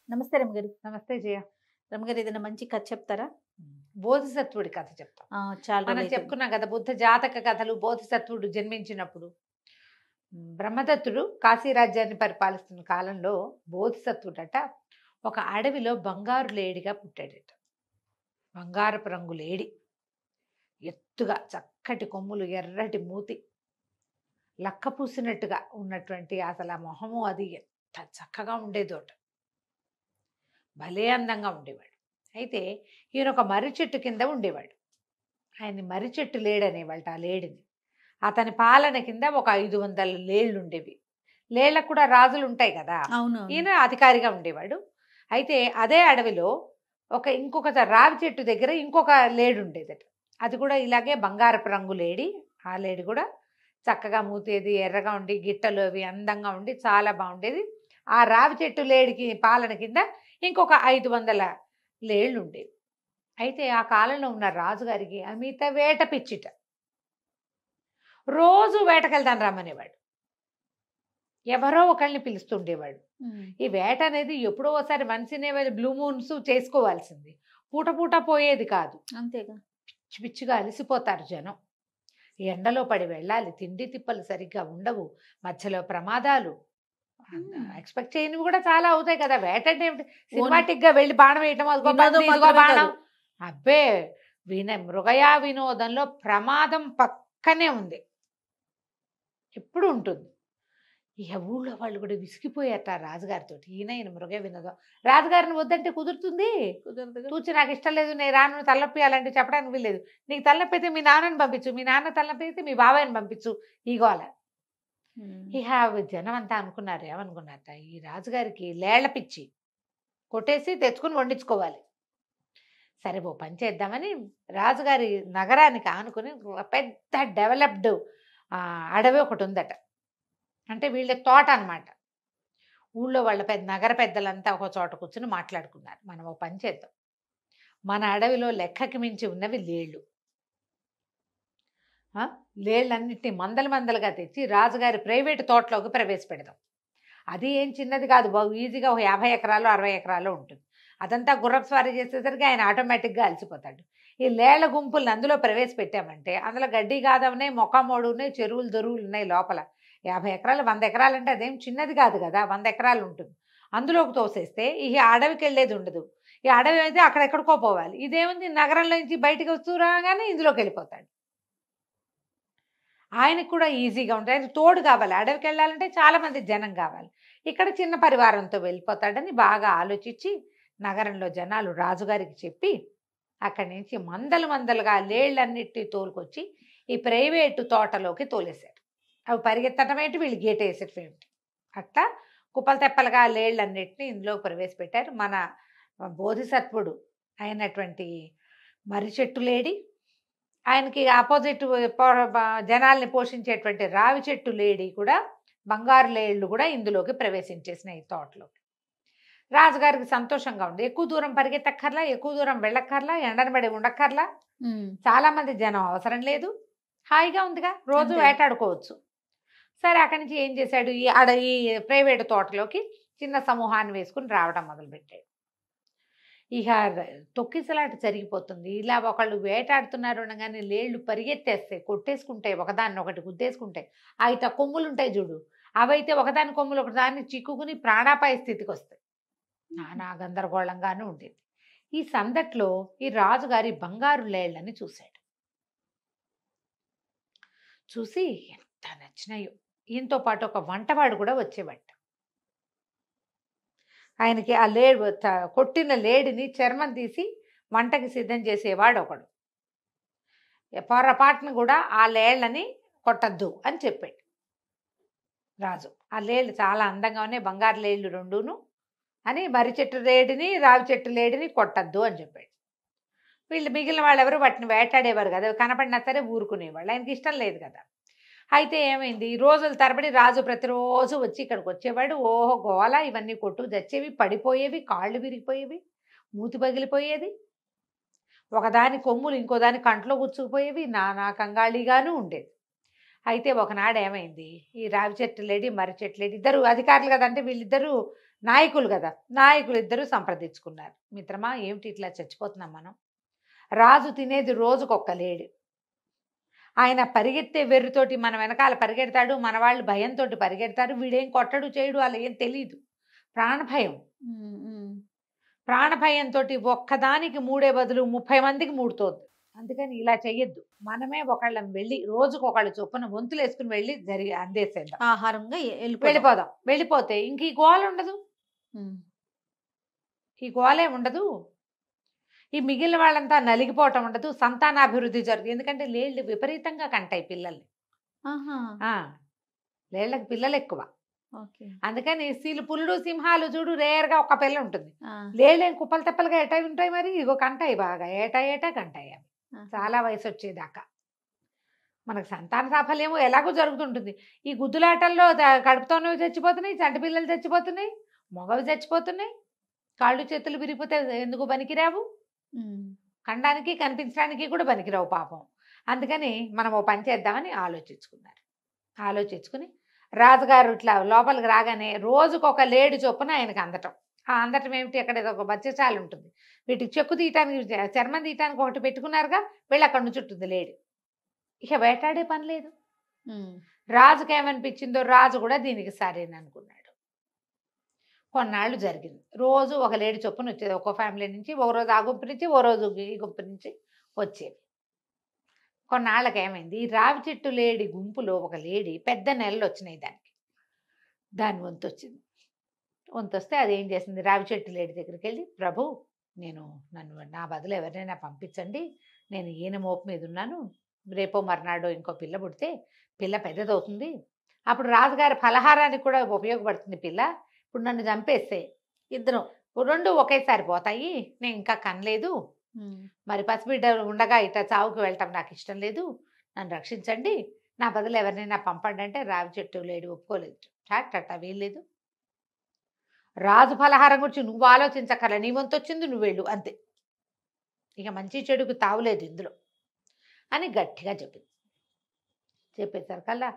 నమస్తే రమగారు. నమస్తే జయ. రమగారు ఏదైనా మంచి కథ చెప్తారా? బోధిసత్వుడి కథ చెప్తాం. చాలా మనం రోజులైతుంది. చెప్పుకున్నాం కదా, బుద్ధ జాతక కథలు. బోధిసత్వుడు జన్మించినప్పుడు బ్రహ్మదత్తుడు కాశీ రాజ్యాన్ని పరిపాలిస్తున్న కాలంలో బోధిసత్వుడట ఒక అడవిలో బంగారు లేడిగా పుట్టాడట. బంగారపు రంగు లేడి, ఎత్తుగా చక్కటి కొమ్ములు, ఎర్రటి మూతి, లక్క పూసినట్టుగా ఉన్నటువంటి అసలు ఆ మొహము అది ఎంత చక్కగా ఉండేదోట. భలే అందంగా ఉండేవాడు. అయితే ఈయన ఒక మర్రి చెట్టు కింద ఉండేవాడు. ఆయన్ని మర్రి చెట్టు లేడనేవాళ్ళ ఆ లేడిని. అతని పాలన కింద ఒక 500 లేళ్ళు ఉండేవి. లేళ్ళకు కూడా రాజులు ఉంటాయి కదా. అవును. ఈయన అధికారిగా ఉండేవాడు. అయితే అదే అడవిలో ఇంకొక రావి చెట్టు దగ్గర ఇంకొక లేడి ఉండేదట. అది కూడా ఇలాగే బంగారపు రంగు లేడి. ఆ లేడి కూడా చక్కగా మూతేది ఎర్రగా ఉండి, గిట్టలు అవి అందంగా ఉండి చాలా బాగుండేది. ఆ రావి చెట్టు లేడికి పాలన కింద ఇంకొక 500 లేళ్ళు ఉండేవి. అయితే ఆ కాలంలో ఉన్న రాజుగారికి అమిత వేట పిచ్చిట. రోజు వేటకెళ్తాను రమ్మనేవాడు. ఎవరో ఒకళ్ళని పిలుస్తుండేవాడు. ఈ వేట అనేది ఎప్పుడో ఒకసారి మనిషినే బ్లూ మూన్స్ చేసుకోవాల్సింది. పూట పూట పోయేది కాదు. అంతేగా. పిచ్చి పిచ్చిగా అలసిపోతారు జనం. ఎండలో పడి వెళ్ళాలి, తిండి తిప్పలు సరిగ్గా ఉండవు, మధ్యలో ప్రమాదాలు, ఎక్స్పెక్ట్ చేయనివి కూడా చాలా అవుతాయి కదా. వేట అంటే ఏమిటి? సినిమాటిక్ గా వెళ్ళి బాణం వేయటం, అదిగో వినోదం పంది, ఇదిగో మాత్రమే బాణం. కాదు. అబ్బే, మృగయా వినోదంలో ప్రమాదం పక్కనే ఉంది, ఎప్పుడు ఉంటుంది. ఇక ఊళ్ళో వాళ్ళు కూడా విసిగిపోయారట రాజుగారితో. ఈయన మృగ వినోదం. రాజుగారిని వద్దంటే కుదురుతుంది? కుదరదుగా. తూచి నాకు ఇష్టం లేదు, నేను రాను, తలనొప్పియాలంటే చెప్పడానికి వీల్లేదు. నీకు తలనొప్పి అయితే మీ నాన్నని పంపించు, మీ నాన్న తలనొప్పి అయితే మీ బాబాయిని పంపించు. ఇగోల ఇక జనం అంతా అనుకున్నారు, ఏమనుకున్నారట, ఈ రాజుగారికి లేళ్ల పిచ్చి, కొట్టేసి తెచ్చుకుని వండించుకోవాలి. సరే ఓ పని చేద్దామని రాజుగారి నగరానికి ఆనుకుని ఒక పెద్ద డెవలప్డ్ అడవి ఒకటి ఉందట. అంటే వీళ్ళ తోట అన్నమాట. ఊళ్ళో వాళ్ళ నగర పెద్దలంతా ఒక చోట కూర్చుని మాట్లాడుకున్నారు, మనం ఓ పని చేద్దాం, మన అడవిలో లెక్కకి మించి ఉన్నవి లేళ్ళు. లేళ్ళన్నింటినీ మందలు మందలుగా తెచ్చి రాజుగారి ప్రైవేటు తోటలోకి ప్రవేశపెడదాం. అది ఏం చిన్నది కాదు, బాగు ఈజీగా ఒక 50 ఎకరాలు 60 ఎకరాలు ఉంటుంది. అదంతా గుర్రపు స్వారీ చేసేసరికి ఆయన ఆటోమేటిక్గా అలసిపోతాడు. ఈ లేళ్ల గుంపుల్ని అందులో ప్రవేశపెట్టామంటే అందులో గడ్డి గాదవనే, మొక్కమోడు ఉన్నాయి, చెరువులు దొరువులు ఉన్నాయి లోపల. 50 ఎకరాలు 100 ఎకరాలు అంటే అదేం చిన్నది కాదు కదా, 100 ఎకరాలు ఉంటుంది. అందులోకి తోసేస్తే ఈ అడవికి వెళ్ళేది ఉండదు. ఈ అడవి అయితే అక్కడెక్కడికో పోవాలి. ఇదేముంది, నగరంలో నుంచి బయటికి వస్తూ రాగానే ఇందులోకి వెళ్ళిపోతాడు. ఆయనకు కూడా ఈజీగా ఉంటుంది. ఆయన తోడు కావాలి, అడవికి వెళ్ళాలంటే చాలా మంది జనం కావాలి. ఇక్కడ చిన్న పరివారంతో వెళ్ళిపోతాడని బాగా ఆలోచించి నగరంలో జనాలు రాజుగారికి చెప్పి అక్కడి నుంచి మందలు మందలుగా లేళ్ళన్నిటినీ తోలుకొచ్చి ఈ ప్రైవేటు తోటలోకి తోలేశారు. అవి పరిగెత్తడం ఏంటి, వీళ్ళు గేట్ వేసేటం ఏంటి, అట్లా కుప్పలు తెప్పలుగా లేళ్ళన్నిటినీ ఇందులో ప్రవేశపెట్టారు. మన బోధిసత్వుడు అయినటువంటి మర్రి చెట్టు లేడి, ఆయనకి ఆపోజిట్ జనాల్ని పోషించేటువంటి రావి చెట్టు లేడి కూడా, బంగారు లేళ్ళు కూడా ఇందులోకి ప్రవేశించేసినాయి ఈ తోటలోకి. రాజుగారికి సంతోషంగా ఉంది. ఎక్కువ దూరం పరిగెత్తక్కర్లా, ఎక్కువ దూరం వెళ్ళక్కర్లా, ఎండనబడి ఉండక్కర్లా, చాలా మంది జనం అవసరం లేదు, హాయిగా ఉందిగా, రోజు అంతే. వేటాడుకోవచ్చు. సరే అక్కడి నుంచి ఏం చేశాడు, ఈ ప్రైవేటు తోటలోకి చిన్న సమూహాన్ని వేసుకుని రావడం మొదలుపెట్టాడు. ఇక తొక్కిసలాట జరిగిపోతుంది. ఇలా ఒకళ్ళు వేటాడుతున్నారు అనగానే లేళ్ళు పరిగెత్తేస్తాయి, కొట్టేసుకుంటాయి, ఒకదాన్ని ఒకటి గుద్దేసుకుంటాయి. అయితే కొమ్ములు ఉంటాయి చూడు, అవైతే ఒకదాని కొమ్ములు ఒకదాన్ని చిక్కుకుని ప్రాణాపాయ స్థితికి వస్తాయి. నానా గందరగోళంగానూ ఉండేది. ఈ సందట్లో ఈ రాజుగారి బంగారు లేళ్ళని చూశాడు. చూసి ఎంత నచ్చినాయో. ఈయనతో పాటు ఒక వంటవాడు కూడా వచ్చేవాడు. ఆయనకి ఆ కొట్టిన లేడిని చర్మం తీసి వంటకి సిద్ధం చేసేవాడు ఒకడు. పొరపాటును కూడా ఆ లేళ్ళని కొట్టద్దు అని చెప్పాడు రాజు. ఆ లేళ్ళు చాలా అందంగా ఉన్నాయి, బంగారు లేళ్ళు రెండును, అని మర్రి చెట్టు లేడిని రావి చెట్టు లేడిని కొట్టద్దు అని చెప్పాడు. వీళ్ళు మిగిలిన వాళ్ళు ఎవరు వాటిని వేటాడేవారు కదా, కనపడినా సరే ఊరుకునేవాళ్ళు, ఆయనకి ఇష్టం లేదు కదా. అయితే ఏమైంది, రోజుల తరబడి రాజు ప్రతిరోజు వచ్చి ఇక్కడికి వచ్చేవాడు. ఓహో గోల, ఇవన్నీ కొట్టుకు తెచ్చేవి, పడిపోయేవి, కాళ్ళు విరిగిపోయేవి, మూతి పగిలిపోయేది, ఒకదాని కొమ్ములు ఇంకోదాని కంట్లో గుచ్చుకుపోయేవి, నానా కంగాళిగాను ఉండేది. అయితే ఒకనాడు ఏమైంది, ఈ రావి చెట్టు లేడి మర్రి చెట్టు లేడి ఇద్దరు అధికారులు కదంటే వీళ్ళిద్దరూ నాయకులు కదా, నాయకులు ఇద్దరు సంప్రదించుకున్నారు. మిత్రమా, ఏమిటి ఇట్లా చచ్చిపోతున్నాం మనం? రాజు తినేది రోజుకొక్క లేడు. ఆయన పరిగెత్తే వెర్రితోటి మన వెనకాల పరిగెడతాడు, మన వాళ్ళు భయంతో పరిగెడతారు. వీడేం కొట్టడు చేయడు, అలా ఏం తెలియదు. ప్రాణభయం. ప్రాణభయంతో ఒక్కదానికి మూడే బదులు 30 మందికి మూడుతోంది. అందుకని ఇలా చెయ్యొద్దు. మనమే ఒకళ్ళం వెళ్ళి రోజుకొకళ్ళు చొప్పున వంతులు వేసుకుని వెళ్ళి అందేసేద్దాం, ఆహారంగా వెళ్ళిపోదాం. వెళ్ళిపోతే ఇంక ఈ గోల ఉండదు, ఈ గోలే ఉండదు. ఈ మిగిలిన వాళ్ళంతా నలిగిపోవటం ఉండదు, సంతానాభివృద్ధి జరుగుతుంది. ఎందుకంటే లేళ్ళు విపరీతంగా కంటాయి పిల్లల్ని. లేళ్ళకి పిల్లలు ఎక్కువ. అందుకని పులుడు సింహాలు చూడు రేర్గా ఒక పిల్ల ఉంటుంది. లేళ్ళేం కుప్పలు తెప్పలుగా ఏటా ఉంటాయి, మరి ఇగో కంటాయి బాగా, ఏటా కంటాయి అవి చాలా వయసు వచ్చేదాకా. మనకు సంతాన సాఫల్యము ఎలాగో జరుగుతుంటుంది. ఈ గుద్దులాటల్లో కడుపుతోనవి చచ్చిపోతున్నాయి, చంటి పిల్లలు చచ్చిపోతున్నాయి, మగవి చచ్చిపోతున్నాయి. కాళ్ళు చేతులు విరిగిపోతే ఎందుకు పనికిరావు? కండానికి కనిపించడానికి కూడా పనికిరావు పాపం. అందుకని మనం ఓ పని చేద్దామని ఆలోచించుకున్నారు. ఆలోచించుకుని రాజుగారు ఇట్లా లోపలికి రాగానే రోజుకొక లేడు చొప్పున ఆయనకు అందటం. ఆ అందటం ఏమిటి, అక్కడ ఏదో ఒక బచ్చచాలు ఉంటుంది, వీటికి చెక్కు తీయటానికి చర్మం తీయటానికి ఒకటి పెట్టుకున్నారుగా, వీళ్ళు అక్కడ నుంచి ఉంటుంది లేడు. ఇక వేటాడే పని లేదు. రాజుకి ఏమనిపించిందో, రాజు కూడా దీనికి సరేననుకున్నాడు. కొన్నాళ్ళు జరిగింది. రోజు ఒక లేడి చొప్పున వచ్చేది, ఒక్కో ఫ్యామిలీ నుంచి. ఒక రోజు ఆ గుంపు నుంచి, ఓ రోజు ఈ గుంపు నుంచి వచ్చేది. కొన్నాళ్ళకి ఏమైంది, ఈ రావి చెట్టు లేడి గుంపులో ఒక లేడి పెద్ద నెలలు వచ్చినాయి దానికి. దాని వంతు వచ్చింది. వంతు వస్తే అది ఏం చేసింది, రావి చెట్టు లేడి దగ్గరికి వెళ్ళి, ప్రభు నన్ను నా బదులు ఎవరినైనా పంపించండి, నేను ఈయన మోపు మీద ఉన్నాను, రేపో మర్నాడో ఇంకో పిల్ల పుడితే పిల్ల పెద్దదవుతుంది, అప్పుడు రాజుగారి ఫలహారానికి కూడా ఉపయోగపడుతుంది పిల్ల. ఇప్పుడు నన్ను చంపేస్తే ఇద్దరం రెండు ఒకేసారి పోతాయి, నేను ఇంకా కనలేదు, మరి పసిబిడ్డ ఉండగా ఇట్లా చావుకు వెళ్ళటం నాకు ఇష్టం లేదు, నన్ను రక్షించండి, నా బదులు ఎవరినైనా పంపండి అంటే రావి చెట్టు లేడు ఒప్పుకోలేదు. టాటా వీల్లేదు, రాజు ఫలహారం గురించి నువ్వు ఆలోచించక్కర్లే, నీ వంతు వచ్చింది నువ్వు వెళ్ళు అంతే, ఇక మంచి చెడుకు తావులేదు ఇందులో అని గట్టిగా చెప్పింది. చెప్పేసరికల్లా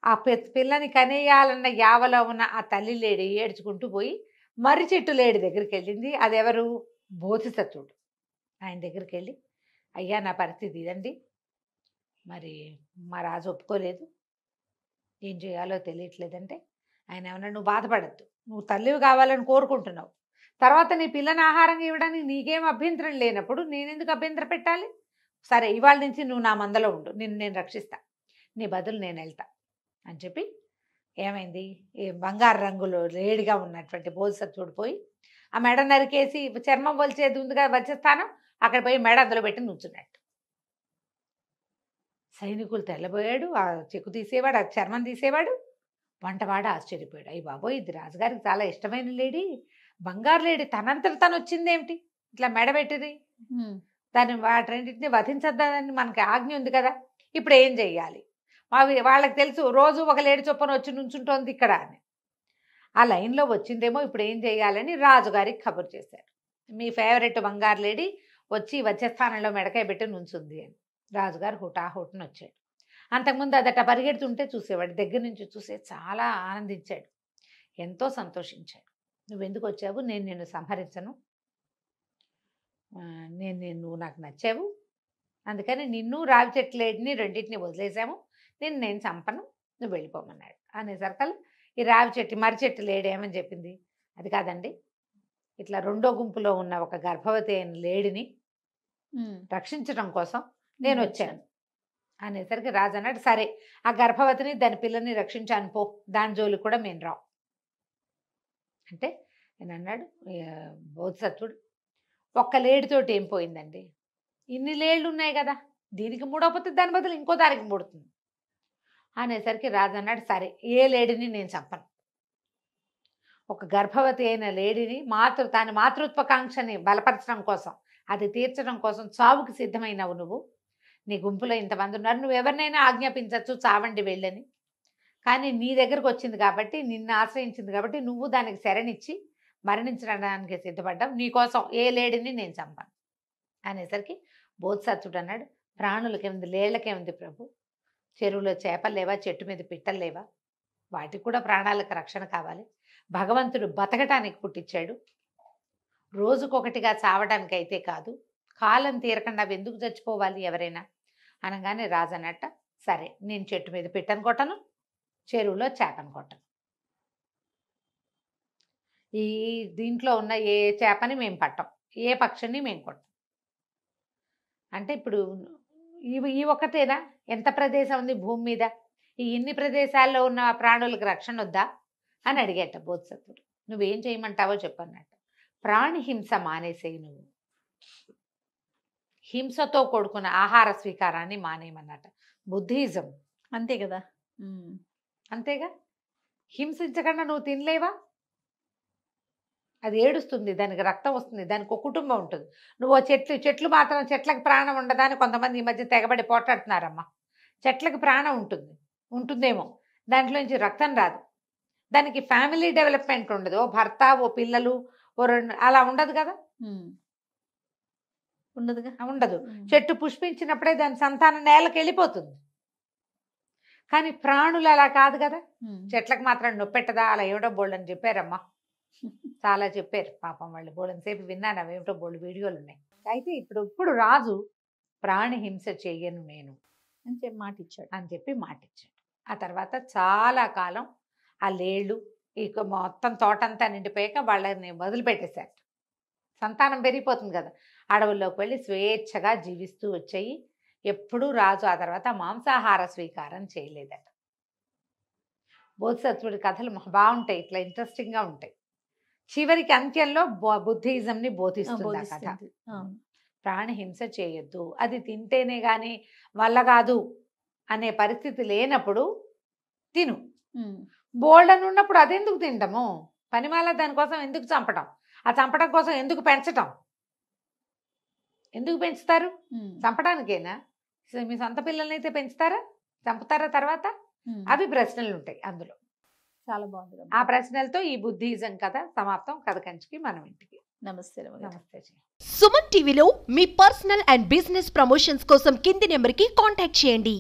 ఆ పిల్లని కనేయాలన్న యావలో ఉన్న ఆ తల్లి లేడి ఏడ్చుకుంటూ పోయి మర్రి చెట్టు లేడి దగ్గరికి వెళ్ళింది. అది ఎవరు, బోధిసత్వుడు. ఆయన దగ్గరికి వెళ్ళి, అయ్యా నా పరిస్థితి ఇదండి, మరి మా రాజు ఒప్పుకోలేదు, ఏం చేయాలో తెలియట్లేదంటే ఆయన ఏమన్నా, నువ్వు బాధపడద్దు, నువ్వు తల్లివి కావాలని కోరుకుంటున్నావు, తర్వాత నీ పిల్లని ఆహారం ఇవ్వడానికి నీకేం అభ్యంతరం లేనప్పుడు నేనెందుకు అభ్యంతరం పెట్టాలి? సరే ఇవాళ నుంచి నువ్వు నా మందలో ఉండు, నేను రక్షిస్తా, నీ బదులు నేను వెళ్తా అని చెప్పి ఏమైంది, ఈ బంగారు రంగులో లేడిగా ఉన్నటువంటి బోధిసత్వుడు పోయి ఆ మెడ నరికేసి చర్మం వలిచేది ఉందిగా వచ్చేస్తాను, అక్కడ పోయి మెడ అందులో పెట్టి నుంచున్నట్టు. సైనికులు తెల్లబోయాడు, ఆ చెక్కు తీసేవాడు, ఆ చర్మం తీసేవాడు. వంటవాడు ఆశ్చర్యపోయాడు, అయ్యి బాబోయ్ ఇది రాజుగారికి చాలా ఇష్టమైన లేడీ, బంగారు లేడీ, తనంతట తను వచ్చిందేమిటి ఇట్లా మెడబెట్టింది, దాన్ని వాటిని వధించద్దని మనకి ఆజ్ఞ ఉంది కదా, ఇప్పుడు ఏం చెయ్యాలి? వాళ్ళకి తెలుసు రోజు ఒక లేడి చొప్పున వచ్చి నుంచుంటోంది ఇక్కడ అని. ఆ లైన్లో వచ్చిందేమో, ఇప్పుడు ఏం చేయాలని రాజుగారికి కబురు చేశారు, మీ ఫేవరెట్ బంగారు లేడీ వచ్చి వచ్చే మెడకాయ పెట్టి నుంచుంది అని. రాజుగారు హుటాహుటిన వచ్చాడు. అంతకుముందు అదట పరిగెడుతుంటే చూసేవాడు, దగ్గర నుంచి చూసే చాలా ఆనందించాడు, ఎంతో సంతోషించాడు. నువ్వెందుకు వచ్చావు, నేను నిన్ను సంహరించను, నువ్వు నాకు నచ్చావు, అందుకని నిన్ను రావి చెట్టు లేడిని రెండింటిని వదిలేసాము, నేను చంపను, నువ్వు వెళ్ళిపోమన్నాడు. అనేసరికల్లా ఈ రావి చెట్టు మర్రి చెట్టు లేడి ఏమని చెప్పింది, అది కాదండి, ఇట్లా రెండో గుంపులో ఉన్న ఒక గర్భవతి అయిన లేడిని రక్షించడం కోసం నేను వచ్చాను అనేసరికి రాజు అన్నాడు, సరే ఆ గర్భవతిని దాని పిల్లని రక్షించాను పో, దాని జోలి కూడా మేము రావు అంటే నేను అన్నాడు. బోధిసత్వుడు, ఒక్క లేడితోటి ఏం పోయిందండి, ఇన్ని లేళ్ళు ఉన్నాయి కదా, దీనికి మూడోపోతే దాని బదులు ఇంకో దానికి మూడుతుంది అనేసరికి రాజు అన్నాడు, సరే ఏ లేడిని నేను చంపను, ఒక గర్భవతి అయిన లేడిని దాని మాతృత్వకాంక్షని బలపరచడం కోసం, అది తీర్చడం కోసం చావుకి సిద్ధమైనవు నువ్వు, నీ గుంపులో ఇంతమంది ఉన్నారు, నువ్వు ఎవరినైనా ఆజ్ఞాపించవచ్చు చావండి వెళ్ళని, కానీ నీ దగ్గరకు వచ్చింది కాబట్టి, నిన్ను ఆశ్రయించింది కాబట్టి నువ్వు దానికి శరణిచ్చి మరణించడానికి సిద్ధపడ్డావు, నీకోసం ఏ లేడిని నేను చంపాను అనేసరికి బోధిసత్వుడు అన్నాడు, ప్రాణులకేముంది, లేళ్లకేముంది ప్రభు, చెరువులో చేపలు లేవా, చెట్టు మీద పిట్టలు లేవా, వాటికి కూడా ప్రాణాలకు రక్షణ కావాలి, భగవంతుడు బతకటానికి పుట్టించాడు, రోజుకొకటిగా చావడానికి అయితే కాదు. కాలం తీరకుండా అవి ఎందుకు చచ్చిపోవాలి ఎవరైనా అనగానే రాజు అన్నట్ట, సరే నేను చెట్టు మీద పిట్టను కొట్టను, చెరువులో చేపను కొట్టను, ఈ దీంట్లో ఉన్న ఏ చేపని మేము పట్టం, ఏ పక్షిని మేము కొట్టం. అంటే ఇప్పుడు ఈ ఒక్కటేనా, ఎంత ప్రదేశం ఉంది భూమి మీద, ఈ ఇన్ని ప్రదేశాల్లో ఉన్న ప్రాణులకు రక్షణ వద్దా అని అడిగేట బోధిసత్వుడు. నువ్వేం చేయమంటావో చెప్పన్నట్టు. ప్రాణిహింస మానేసేయి, నువ్వు హింసతో కూడుకున్న ఆహార స్వీకారాన్ని మానేయమన్నట. బుద్ధిజం అంతే కదా. అంతేగా, హింసించకుండా నువ్వు తినలేవా, అది ఏడుస్తుంది, దానికి రక్తం వస్తుంది, దానికి ఒక కుటుంబం ఉంటుంది. నువ్వు చెట్లు మాత్రం చెట్లకు ప్రాణం ఉండదా అని కొంతమంది ఈ మధ్య తెగబడి పోట్లాడుతున్నారమ్మా. చెట్లకు ప్రాణం ఉంటుందేమో, దాంట్లోంచి రక్తం రాదు, దానికి ఫ్యామిలీ డెవలప్మెంట్ ఉండదు, ఓ భర్త ఓ పిల్లలు ఓ రెండు అలా ఉండదు కదా, ఉండదుగా, ఉండదు. చెట్టు పుష్పించినప్పుడే దాని సంతానం నేలకు వెళ్ళిపోతుంది. కానీ ప్రాణులు అలా కాదు కదా, చెట్లకు మాత్రం నొప్పెట్టదా, అలా ఏమిటో బోల్డ్ అని చెప్పారమ్మా, చాలా చెప్పారు పాపం వాళ్ళు. బోల్డని సేపు విన్నాను, అవేమిటో బోల్డ్ వీడియోలు ఉన్నాయి. అయితే ఇప్పుడు రాజు ప్రాణి హింస చెయ్యను నేను అని చెప్పి మాట ఇచ్చాడు. ఆ తర్వాత చాలా కాలం ఆ లేళ్ళు ఇక మొత్తం తోటంతా నిండిపోయాక వాళ్ళని వదిలిపెట్టేశారు. సంతానం పెరిగిపోతుంది కదా, అడవుల్లోకి వెళ్ళి స్వేచ్ఛగా జీవిస్తూ వచ్చాయి. ఎప్పుడూ రాజు ఆ తర్వాత మాంసాహార స్వీకారం చేయలేదట. బోధిసత్వుడి కథలు బాగుంటాయి, ఇట్లా ఇంట్రెస్టింగ్గా ఉంటాయి. చివరికి అంత్యంలో బుద్ధిజంని బోధిస్తుంది ఆ కథ. ప్రాణి హింస చేయొద్దు, అది తింటేనే కానీ వల్ల కాదు అనే పరిస్థితి లేనప్పుడు తిను. బోల్డన్ ఉన్నప్పుడు అదెందుకు తింటాము, పనిమాల దానికోసం ఎందుకు చంపటం, ఆ చంపడం కోసం ఎందుకు పెంచటం, ఎందుకు పెంచుతారు, చంపడానికేనా? మీ సొంత పిల్లల్ని అయితే పెంచుతారా, చంపుతారా తర్వాత? అవి ప్రశ్నలు ఉంటాయి అందులో. చాలా బాగుంది. ఆ ప్రశ్నలతో ఈ బుద్ధిజం కథ సమాప్తం. కథ కంచికి మనం ఇంటికి. నమస్తే. నమస్తే. సుమన్ టీవీలో మీ పర్సనల్ అండ్ బిజినెస్ ప్రమోషన్స్ కోసం కింది నెంబర్కి కాంటాక్ట్ చేయండి.